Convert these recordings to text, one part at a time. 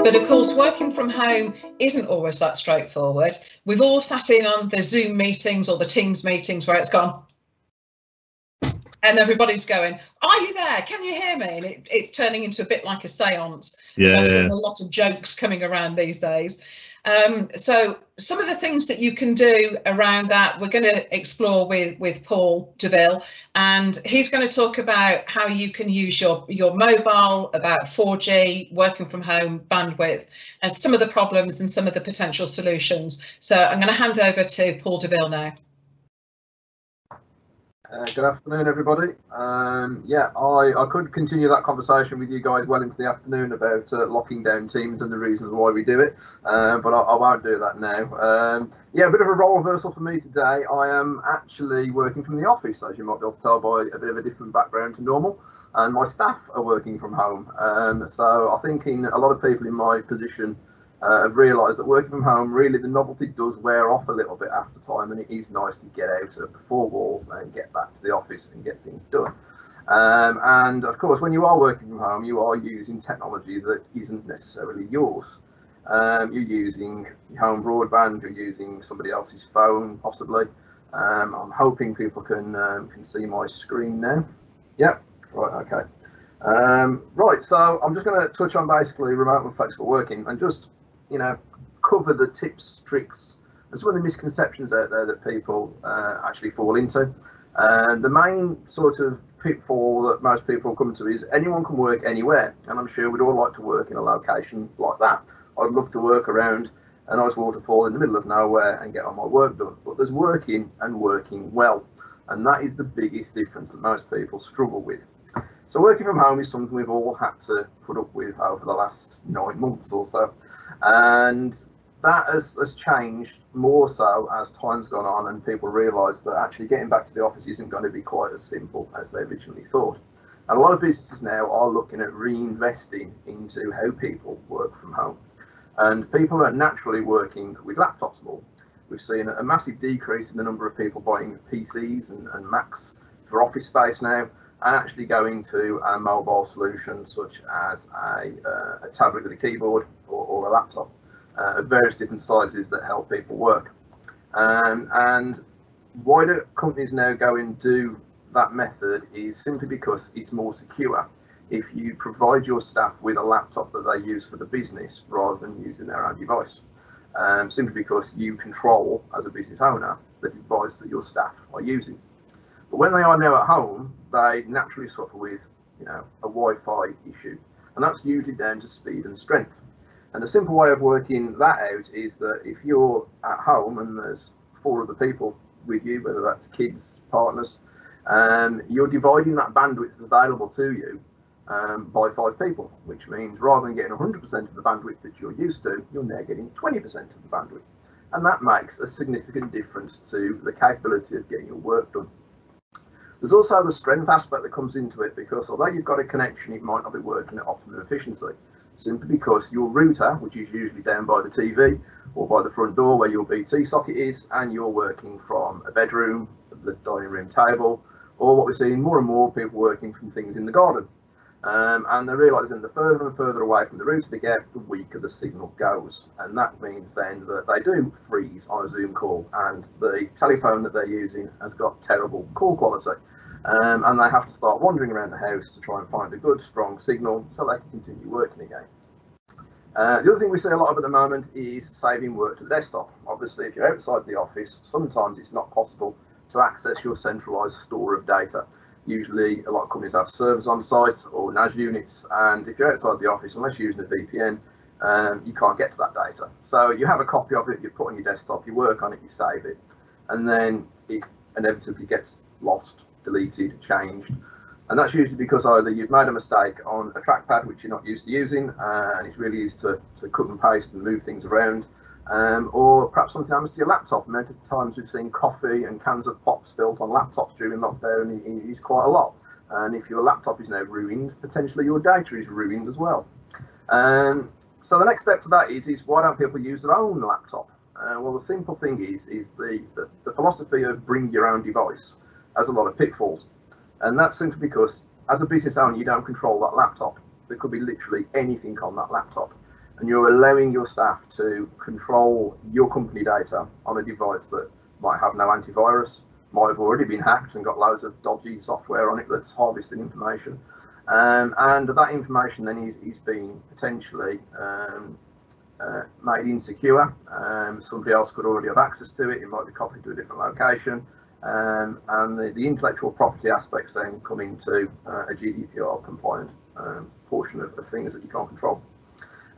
But of course, working from home isn't always that straightforward. We've all sat in on the Zoom meetings or the Teams meetings where it's gone, and everybody's going, "Are you there? Can you hear me?" And it's turning into a bit like a séance. Yeah. I've seen a lot of jokes coming around these days. So some of the things that you can do around that, we're going to explore with Paul Deville, and he's going to talk about how you can use your mobile, about 4G, working from home, bandwidth, and some of the problems and some of the potential solutions. So I'm going to hand over to Paul Deville now. Good afternoon, everybody. Yeah, I could continue that conversation with you guys well into the afternoon about locking down Teams and the reasons why we do it, but I won't do that now. Yeah, a bit of a role reversal for me today. I am actually working from the office, as you might be able to tell by a bit of a different background to normal, and my staff are working from home. So I think a lot of people in my position have realised that working from home, really the novelty does wear off a little bit after time, and it is nice to get out of the four walls and get back to the office and get things done. And of course, when you are working from home, you are using technology that isn't necessarily yours. You're using home broadband, you're using somebody else's phone, possibly. I'm hoping people can see my screen now. Yep, right, okay. Right, so I'm just going to touch on basically remote and flexible working, and just cover the tips, tricks, and some of the misconceptions out there that people actually fall into. The main sort of pitfall that most people come to is anyone can work anywhere, and I'm sure we'd all like to work in a location like that. I'd love to work around a nice waterfall in the middle of nowhere and get all my work done, but there's working and working well, and that is the biggest difference that most people struggle with. So working from home is something we've all had to put up with over the last 9 months or so, and that has changed more so as time's gone on and people realise that actually getting back to the office isn't going to be quite as simple as they originally thought. And a lot of businesses now are looking at reinvesting into how people work from home, and people are naturally working with laptops more. We've seen a massive decrease in the number of people buying PCs and Macs for office space now, and actually going to a mobile solution such as a tablet with a keyboard or a laptop of various different sizes that help people work. And why do companies now go and do that method is simply because it's more secure if you provide your staff with a laptop that they use for the business rather than using their own device. Simply because you control, as a business owner, the device that your staff are using. But when they are now at home, they naturally suffer with, a Wi-Fi issue, and that's usually down to speed and strength. And the simple way of working that out is that if you're at home and there's 4 other people with you, whether that's kids, partners, you're dividing that bandwidth available to you by 5 people, which means rather than getting 100% of the bandwidth that you're used to, you're now getting 20% of the bandwidth. And that makes a significant difference to the capability of getting your work done. There's also the strength aspect that comes into it, because although you've got a connection, it might not be working at optimum efficiency, simply because your router, which is usually down by the TV or by the front door where your BT socket is, and you're working from a bedroom, the dining room table, or what we're seeing more and more, people working from things in the garden. And they're realising the further and further away from the router they get, the weaker the signal goes. And that means then that they do freeze on a Zoom call, and the telephone that they're using has got terrible call quality. And they have to start wandering around the house to try and find a good, strong signal so they can continue working again. The other thing we see a lot of at the moment is saving work to the desktop. Obviously, if you're outside the office, sometimes it's not possible to access your centralised store of data. Usually, a lot of companies have servers on site or NAS units, and if you're outside the office, unless you're using a VPN, you can't get to that data. So you have a copy of it, you put on your desktop, you work on it, you save it, and then it inevitably gets lost, deleted, changed. And that's usually because either you've made a mistake on a trackpad which you're not used to using, and it's really easy to cut and paste and move things around, or perhaps something happens to your laptop. The amount of times we've seen coffee and cans of pop spilt on laptops during lockdown is quite a lot. And if your laptop is now ruined, potentially your data is ruined as well. So the next step to that is why don't people use their own laptop? Well, the simple thing is the philosophy of bring your own device has a lot of pitfalls. And that's simply because as a business owner, you don't control that laptop. There could be literally anything on that laptop. and you're allowing your staff to control your company data on a device that might have no antivirus, might have already been hacked and got loads of dodgy software on it that's harvesting information, and that information then is being potentially made insecure. Somebody else could already have access to it. It might be copied to a different location, and the intellectual property aspects then come into a GDPR compliant portion of things that you can't control.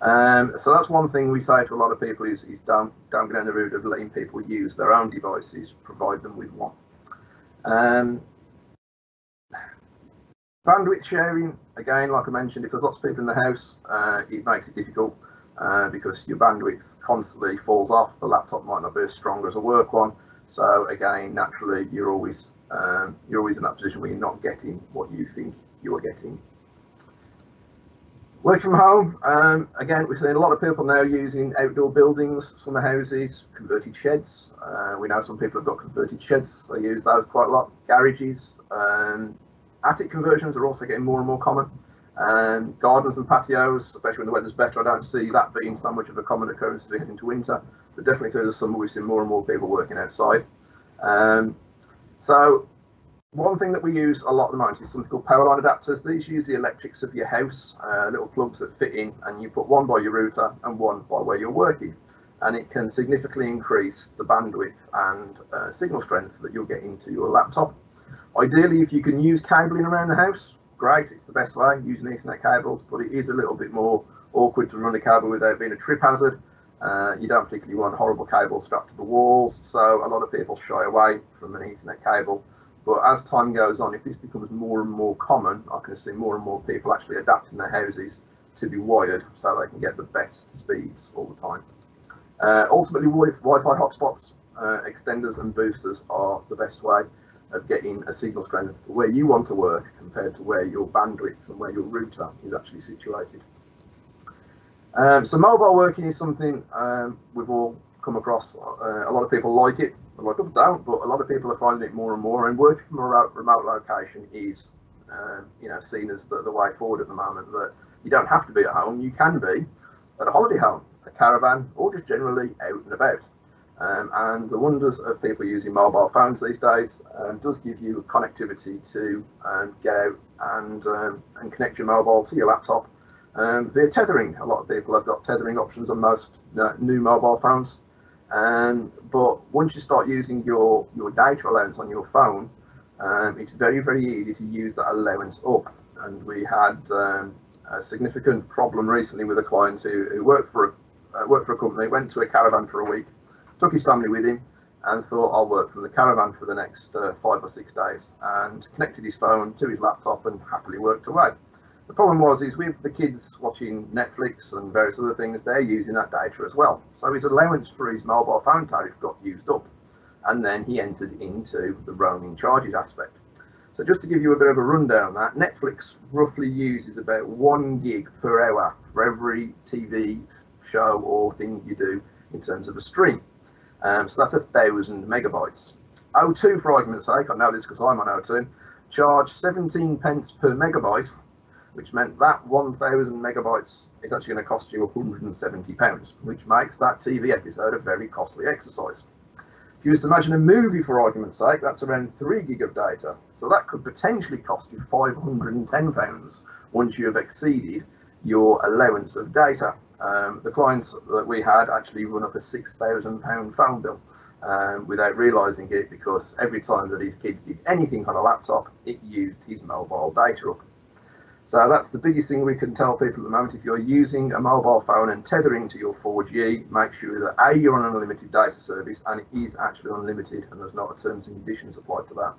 So that's one thing we say to a lot of people is don't go down the route of letting people use their own devices, provide them with one. Bandwidth sharing, again, like I mentioned, if there's lots of people in the house, it makes it difficult because your bandwidth constantly falls off. The laptop might not be as strong as a work one. So again, naturally, you're always in that position where you're not getting what you think you are getting. Work from home, again, we're seeing a lot of people now using outdoor buildings, summer houses, converted sheds. We know some people have got converted sheds, they use those quite a lot. Garages, attic conversions are also getting more and more common. Gardens and patios, especially when the weather's better, I don't see that being so much of a common occurrence as we head into winter, but definitely through the summer we've seen more and more people working outside. So one thing that we use a lot at the moment is something called power line adapters. These use the electrics of your house, little plugs that fit in, and you put one by your router and one by where you're working. And it can significantly increase the bandwidth and signal strength that you'll get into your laptop. Ideally, if you can use cabling around the house, great, it's the best way, using Ethernet cables, but it is a little bit more awkward to run a cable without being a trip hazard. You don't particularly want horrible cables strapped to the walls, so a lot of people shy away from an Ethernet cable. But as time goes on, if this becomes more and more common, I can see more and more people actually adapting their houses to be wired so they can get the best speeds all the time. Ultimately, Wi-Fi hotspots, extenders and boosters are the best way of getting a signal strength where you want to work compared to where your bandwidth and where your router is actually situated. So mobile working is something we've all come across. A lot of people like it, a lot of people don't, but a lot of people are finding it more and more. And working from a remote location is, seen as the way forward at the moment. That you don't have to be at home; you can be at a holiday home, a caravan, or just generally out and about. And the wonders of people using mobile phones these days does give you connectivity to get out and connect your mobile to your laptop via tethering. A lot of people have got tethering options on most new mobile phones. But once you start using your data allowance on your phone, it's very, very easy to use that allowance up. And we had a significant problem recently with a client who worked for a company, went to a caravan for a week, took his family with him, and thought, I'll work from the caravan for the next 5 or 6 days, and connected his phone to his laptop and happily worked away. The problem is with the kids watching Netflix and various other things, they're using that data as well. So his allowance for his mobile phone tariff got used up, and then he entered into the roaming charges aspect. So just to give you a bit of a rundown on that, Netflix roughly uses about 1 gig per hour for every TV show or thing you do in terms of a stream. So that's 1,000 megabytes. O2, for argument's sake, I know this because I'm on O2, charged 17 pence per megabyte, which meant that 1,000 megabytes is actually going to cost you £170, which makes that TV episode a very costly exercise. If you was to imagine a movie, for argument's sake, that's around 3 gig of data. So that could potentially cost you £510 once you have exceeded your allowance of data. The clients that we had actually run up a £6,000 phone bill without realising it, because every time that his kids did anything on a laptop, it used his mobile data up. So that's the biggest thing we can tell people at the moment. If you're using a mobile phone and tethering to your 4G, make sure that A, you're on an unlimited data service, and it is actually unlimited, and there's not a terms and conditions applied to that.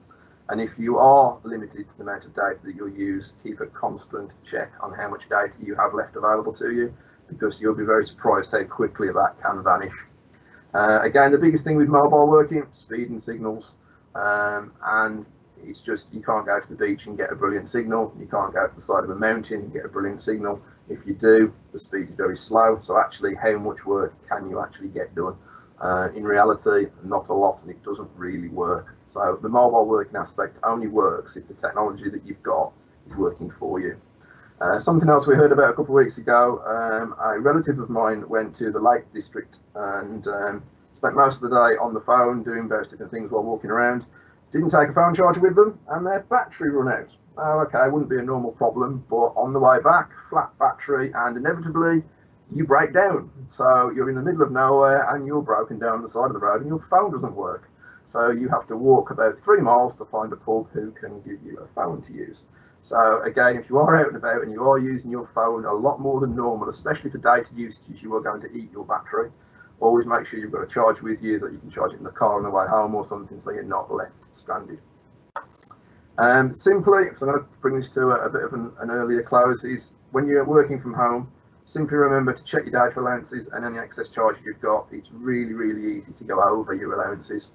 And if you are limited to the amount of data that you'll use, keep a constant check on how much data you have left available to you, because you'll be very surprised how quickly that can vanish. Again, the biggest thing with mobile working, speed and signals, and it's just, you can't go to the beach and get a brilliant signal. You can't go to the side of a mountain and get a brilliant signal. If you do, the speed is very slow. So actually, how much work can you actually get done? In reality, not a lot, and it doesn't really work. So the mobile working aspect only works if the technology that you've got is working for you. Something else we heard about a couple of weeks ago, a relative of mine went to the Lake District and spent most of the day on the phone doing various different things while walking around. Didn't take a phone charger with them and their battery run out. Oh, okay, wouldn't be a normal problem, but on the way back, flat battery, and inevitably you break down. So you're in the middle of nowhere and you're broken down on the side of the road and your phone doesn't work. So you have to walk about 3 miles to find a pub who can give you a phone to use. So again, if you are out and about and you are using your phone a lot more than normal, especially for data usage, you are going to eat your battery. Always make sure you've got a charge with you, that you can charge it in the car on the way home or something, so you're not left stranded. Simply, because I'm going to bring this to a bit of an earlier close, is when you're working from home, simply remember to check your data allowances and any excess charge you've got. It's really, really easy to go over your allowances.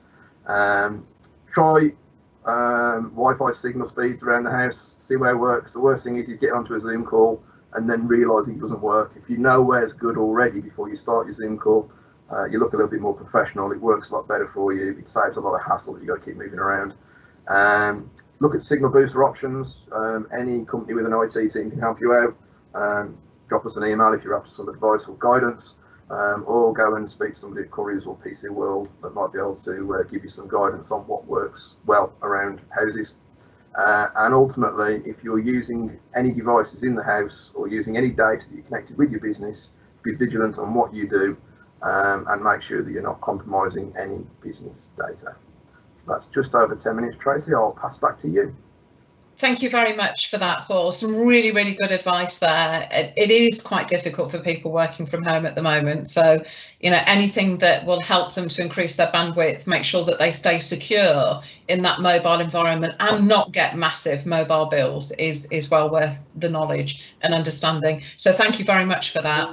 Try Wi-Fi signal speeds around the house, see where it works. The worst thing is you get onto a Zoom call and then realise it doesn't work. If you know where's good already before you start your Zoom call, you look a little bit more professional. It works a lot better for you. It saves a lot of hassle that you've got to keep moving around. Look at signal booster options. Any company with an IT team can help you out. Drop us an email if you're after some advice or guidance, or go and speak to somebody at Currys or PC World that might be able to give you some guidance on what works well around houses. And ultimately, if you're using any devices in the house or using any data that you're connected with your business, be vigilant on what you do and make sure that you're not compromising any business data. That's just over 10 minutes, Tracy. I'll pass back to you. Thank you very much for that, Paul. Some really, really good advice there. It is quite difficult for people working from home at the moment. So, you know, anything that will help them to increase their bandwidth, make sure that they stay secure in that mobile environment and not get massive mobile bills is well worth the knowledge and understanding. So thank you very much for that.